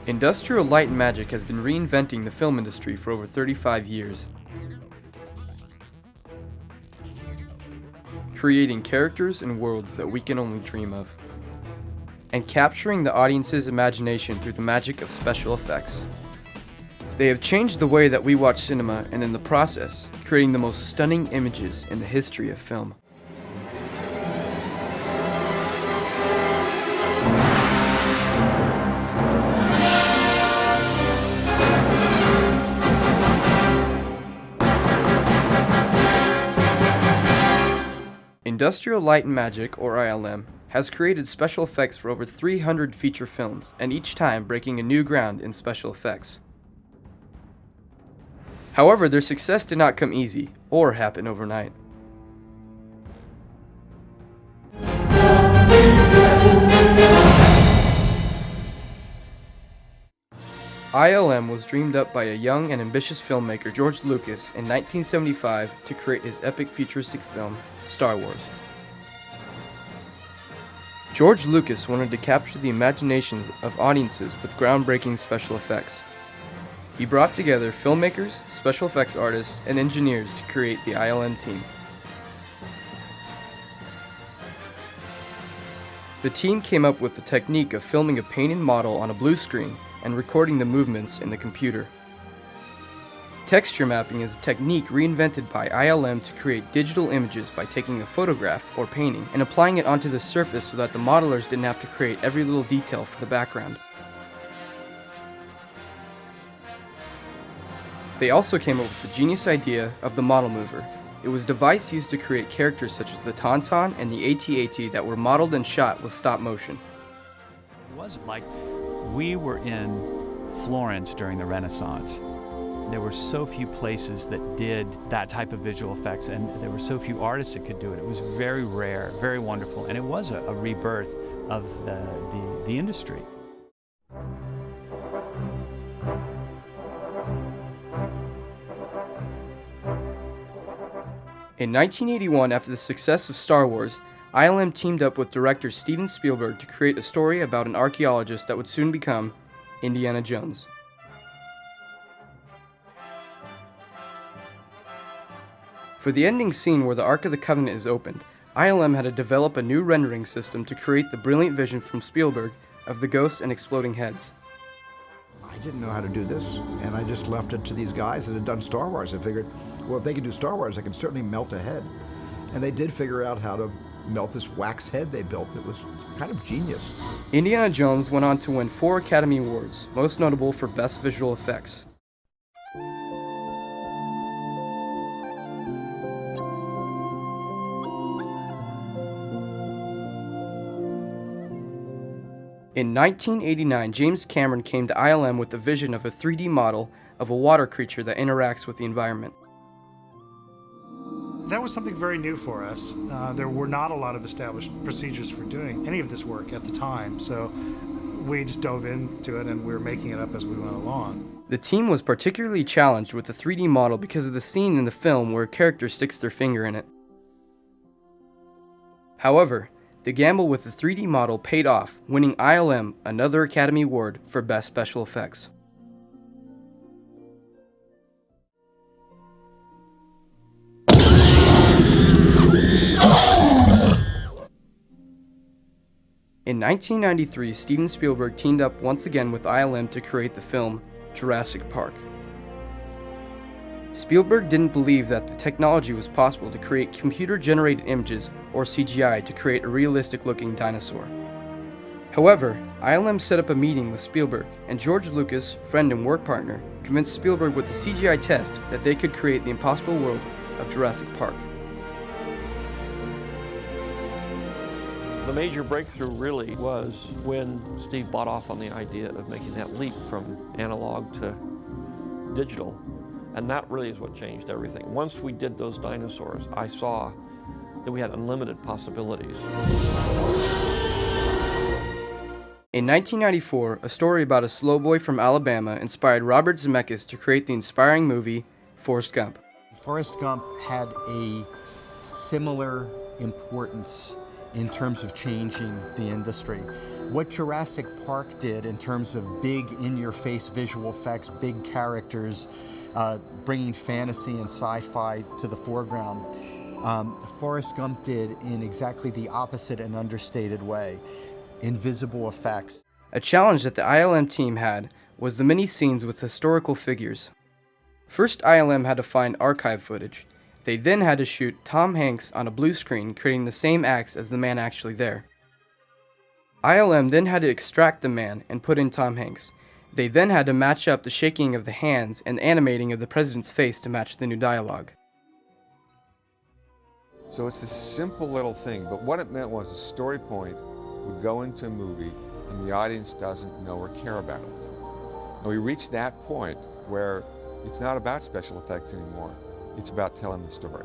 Industrial Light and Magic has been reinventing the film industry for over 35 years, creating characters and worlds that we can only dream of, and capturing the audience's imagination through the magic of special effects. They have changed the way that we watch cinema, and in the process, creating the most stunning images in the history of film. Industrial Light and Magic, or ILM, has created special effects for over 300 feature films, and each time breaking a new ground in special effects. However, their success did not come easy, or happen overnight. ILM was dreamed up by a young and ambitious filmmaker, George Lucas, in 1975 to create his epic futuristic film, Star Wars. George Lucas wanted to capture the imaginations of audiences with groundbreaking special effects. He brought together filmmakers, special effects artists, and engineers to create the ILM team. The team came up with the technique of filming a painted model on a blue screen and recording the movements in the computer. Texture mapping is a technique reinvented by ILM to create digital images by taking a photograph or painting and applying it onto the surface so that the modelers didn't have to create every little detail for the background. They also came up with the genius idea of the model mover. It was a device used to create characters such as the Tauntaun and the AT-AT that were modeled and shot with stop motion. It wasn't like we were in Florence during the Renaissance. There were so few places that did that type of visual effects, and there were so few artists that could do it. It was very rare, very wonderful, and it was a rebirth of the industry. In 1981, after the success of Star Wars, ILM teamed up with director Steven Spielberg to create a story about an archaeologist that would soon become Indiana Jones. For the ending scene where the Ark of the Covenant is opened, ILM had to develop a new rendering system to create the brilliant vision from Spielberg of the ghosts and exploding heads. I didn't know how to do this, and I just left it to these guys that had done Star Wars. I figured, well, if they can do Star Wars, they can certainly melt a head. And they did figure out how to melt this wax head they built. It was kind of genius. Indiana Jones went on to win 4 Academy Awards, most notable for Best Visual Effects. In 1989, James Cameron came to ILM with the vision of a 3D model of a water creature that interacts with the environment. That was something very new for us. There were not a lot of established procedures for doing any of this work at the time, so we just dove into it and we were making it up as we went along. The team was particularly challenged with the 3D model because of the scene in the film where a character sticks their finger in it. However, the gamble with the 3D model paid off, winning ILM another Academy Award for Best Special Effects. In 1993, Steven Spielberg teamed up once again with ILM to create the film Jurassic Park. Spielberg didn't believe that the technology was possible to create computer-generated images or CGI to create a realistic-looking dinosaur. However, ILM set up a meeting with Spielberg, and George Lucas, friend and work partner, convinced Spielberg with the CGI test that they could create the impossible world of Jurassic Park. The major breakthrough really was when Steve bought off on the idea of making that leap from analog to digital. And that really is what changed everything. Once we did those dinosaurs, I saw that we had unlimited possibilities. In 1994, a story about a slow boy from Alabama inspired Robert Zemeckis to create the inspiring movie Forrest Gump. Forrest Gump had a similar importance in terms of changing the industry. What Jurassic Park did in terms of big in-your-face visual effects, big characters, bringing fantasy and sci-fi to the foreground, Forrest Gump did in exactly the opposite and understated way. Invisible effects. A challenge that the ILM team had was the many scenes with historical figures. First, ILM had to find archive footage. They then had to shoot Tom Hanks on a blue screen, creating the same acts as the man actually there. ILM then had to extract the man and put in Tom Hanks. They then had to match up the shaking of the hands and animating of the president's face to match the new dialogue. So it's this simple little thing, but what it meant was a story point would go into a movie and the audience doesn't know or care about it. And we reached that point where it's not about special effects anymore, it's about telling the story.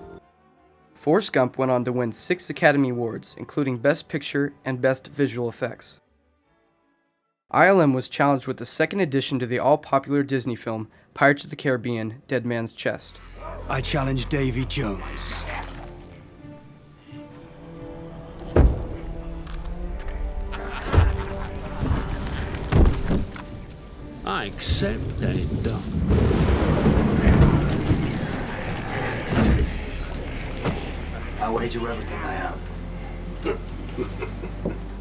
Forrest Gump went on to win 6 Academy Awards, including Best Picture and Best Visual Effects. ILM was challenged with the second addition to the all-popular Disney film, Pirates of the Caribbean, Dead Man's Chest. I challenge Davy Jones. I accept that it done. I wager everything I have.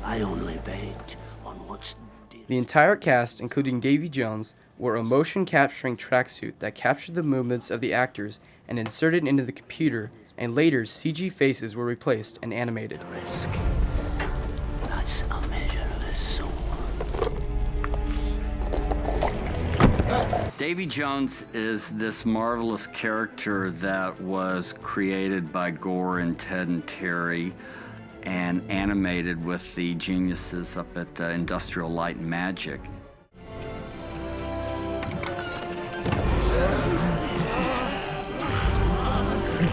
I only bet on what's dear. The entire cast, including Davy Jones, wore a motion-capturing tracksuit that captured the movements of the actors and inserted into the computer, and later CG faces were replaced and animated. Risk. That's a measure of his soul. Davy Jones is this marvelous character that was created by Gore and Ted and Terry and animated with the geniuses up at Industrial Light and Magic.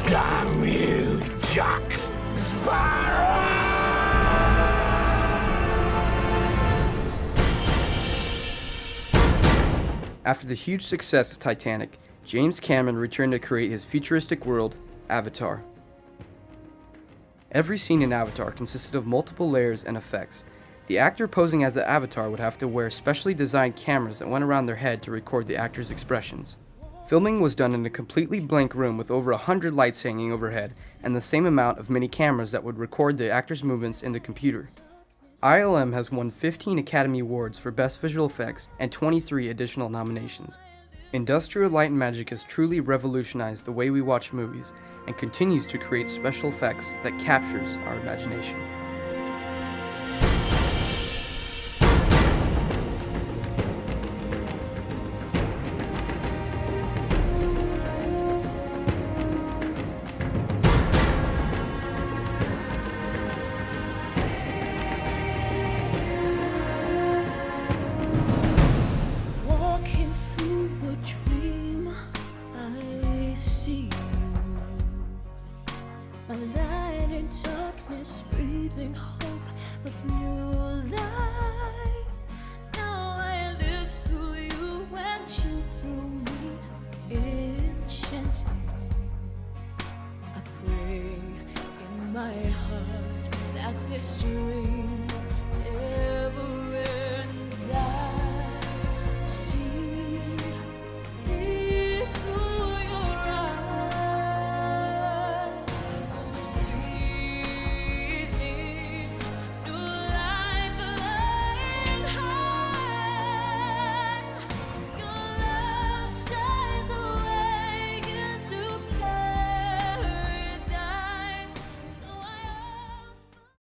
Damn you, Jack Sparrow! After the huge success of Titanic, James Cameron returned to create his futuristic world, Avatar. Every scene in Avatar consisted of multiple layers and effects. The actor posing as the Avatar would have to wear specially designed cameras that went around their head to record the actor's expressions. Filming was done in a completely blank room with over 100 lights hanging overhead and the same amount of mini cameras that would record the actor's movements in the computer. ILM has won 15 Academy Awards for Best Visual Effects and 23 additional nominations. Industrial Light and Magic has truly revolutionized the way we watch movies and continues to create special effects that captures our imagination.